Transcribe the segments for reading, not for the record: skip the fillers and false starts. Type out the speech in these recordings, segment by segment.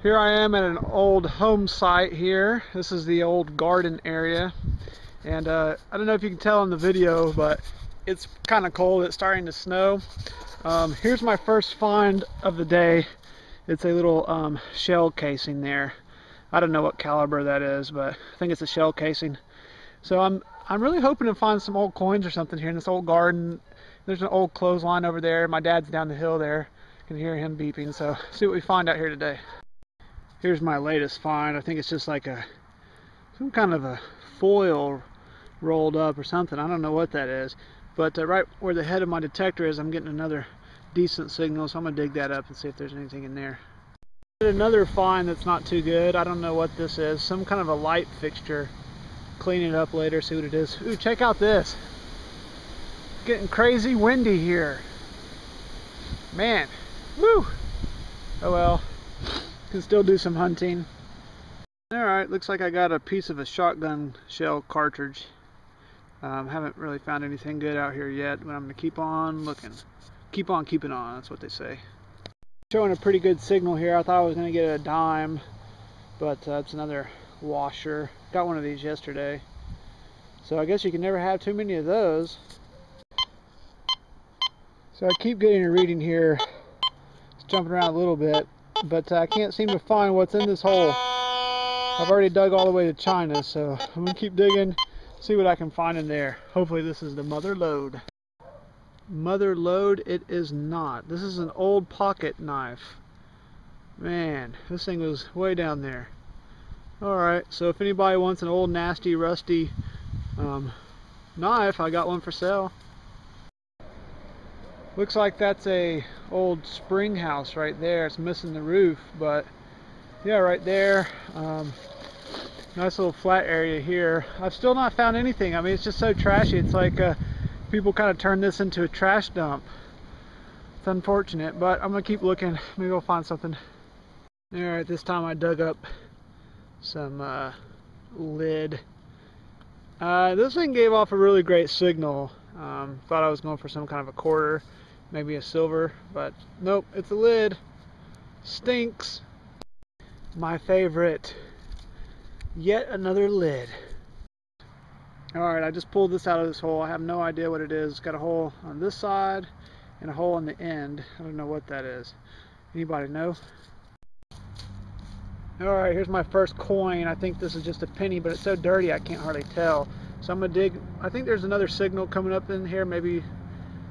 Here I am at an old home site here. This is the old garden area. And I don't know if you can tell in the video, but it's kind of cold. It's starting to snow. Here's my first find of the day. It's a little shell casing there. I don't know what caliber that is, but I think it's a shell casing. So I'm really hoping to find some old coins or something here in this old garden. There's an old clothesline over there. My dad's down the hill there. I can hear him beeping. So see what we find out here today. Here's my latest find. I think it's just like some kind of a foil rolled up or something. I don't know what that is. But right where the head of my detector is, I'm getting another decent signal. So I'm going to dig that up and see if there's anything in there. Another find that's not too good. I don't know what this is. Some kind of a light fixture. Clean it up later, see what it is. Ooh, check out this. It's getting crazy windy here. Man. Woo! Oh well. Can still do some hunting. Alright, looks like I got a piece of a shotgun shell cartridge. Haven't really found anything good out here yet, but I'm going to keep on looking. Keep on keeping on, that's what they say. Showing a pretty good signal here. I thought I was going to get a dime, but it's another washer. Got one of these yesterday. So I guess you can never have too many of those. So I keep getting a reading here. It's jumping around a little bit, but I can't seem to find what's in this hole. I've already dug all the way to China, so I'm going to keep digging, see what I can find in there. Hopefully this is the mother lode. Mother lode it is not. This is an old pocket knife. Man, this thing was way down there. Alright, so if anybody wants an old nasty rusty knife, I got one for sale. Looks like that's a old spring house right there. It's missing the roof, but yeah, right there. Nice little flat area here. I've still not found anything. I mean, it's just so trashy. It's like people kind of turn this into a trash dump. It's unfortunate, but I'm gonna keep looking. Maybe I'll find something. Alright, this time I dug up some lid. This thing gave off a really great signal. Thought I was going for some kind of a quarter, maybe a silver, but nope, it's a lid. Stinks. My favorite. Yet another lid. Alright, I just pulled this out of this hole. I have no idea what it is. It's got a hole on this side and a hole on the end. I don't know what that is. Anybody know? Alright, here's my first coin. I think this is just a penny, but it's so dirty I can't hardly tell. So I'm going to dig. I think there's another signal coming up in here, maybe.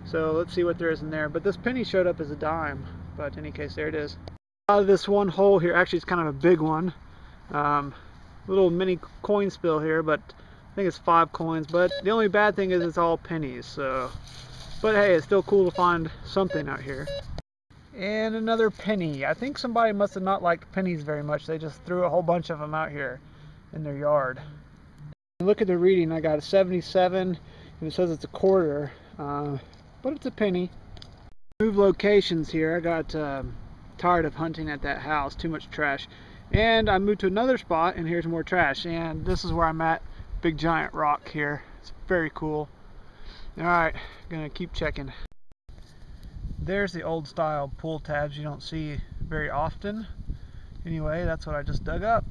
So let's see what there is in there. But this penny showed up as a dime. But in any case, there it is. Out of this one hole here, actually it's kind of a big one. Little mini coin spill here, but I think it's 5 coins. But the only bad thing is it's all pennies. So, but hey, it's still cool to find something out here. And another penny. I think somebody must have not liked pennies very much. They just threw a whole bunch of them out here in their yard. Look at the reading. I got a 77 and it says it's a quarter, but it's a penny. Move locations here. I got tired of hunting at that house. Too much trash. And I moved to another spot and here's more trash. And this is where I'm at. Big giant rock here. It's very cool. Alright, gonna keep checking. There's the old style pull tabs you don't see very often. Anyway, that's what I just dug up.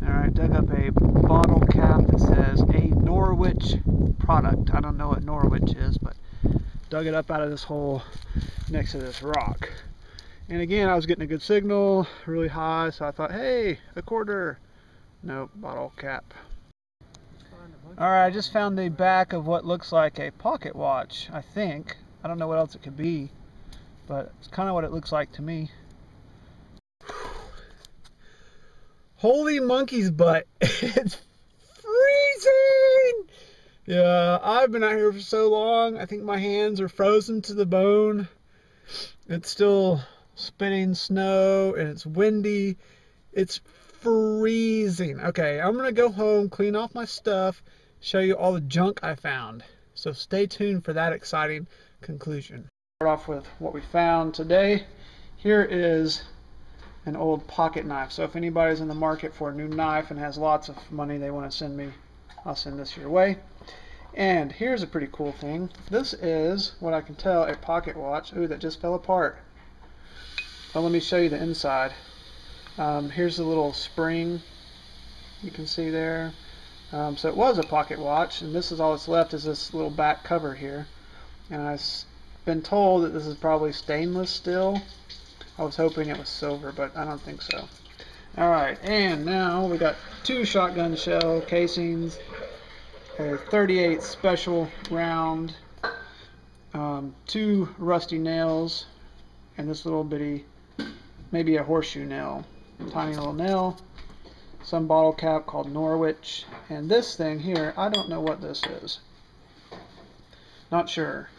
Alright, dug up a bottle cap that says a Norwich product. I don't know what Norwich is, but dug it up out of this hole next to this rock. And again, I was getting a good signal, really high, so I thought, hey, a quarter. Nope, bottle cap. Alright, I just found the back of what looks like a pocket watch, I think. I don't know what else it could be, but it's kind of what it looks like to me. Holy monkey's butt. It's freezing! Yeah, I've been out here for so long. I think my hands are frozen to the bone. It's still spitting snow and it's windy. It's freezing. Okay, I'm gonna go home, clean off my stuff, show you all the junk I found. So stay tuned for that exciting conclusion. Start off with what we found today. Here is an old pocket knife. So if anybody's in the market for a new knife and has lots of money they want to send me, I'll send this your way. And here's a pretty cool thing. This is what I can tell a pocket watch. Ooh, that just fell apart. Well, let me show you the inside. Here's the little spring you can see there. So it was a pocket watch, and this is all that's left is this little back cover here. And I've been told that this is probably stainless still. I was hoping it was silver, but I don't think so. Alright, and now we got 2 shotgun shell casings, a 38 special round, 2 rusty nails, and this little bitty, maybe a horseshoe nail, tiny little nail, some bottle cap called Norwich, and this thing here, I don't know what this is. Not sure.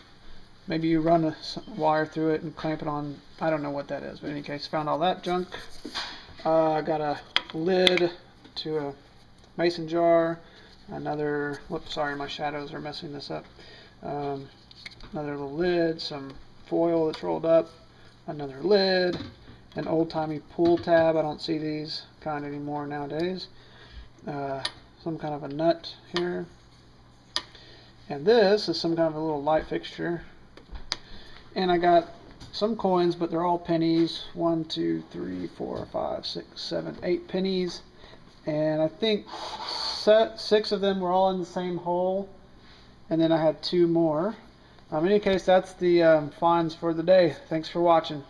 Maybe you run a wire through it and clamp it on. I don't know what that is, but in any case, found all that junk. I got a lid to a mason jar, another, whoops, sorry, my shadows are messing this up. Another little lid, some foil that's rolled up, another lid, an old-timey pool tab. I don't see these kind anymore nowadays. Some kind of a nut here. And this is some kind of a little light fixture. And I got some coins, but they're all pennies. 1, 2, 3, 4, 5, 6, 7, 8 pennies. And I think 6 of them were all in the same hole. And then I had 2 more. In any case, that's the finds for the day. Thanks for watching.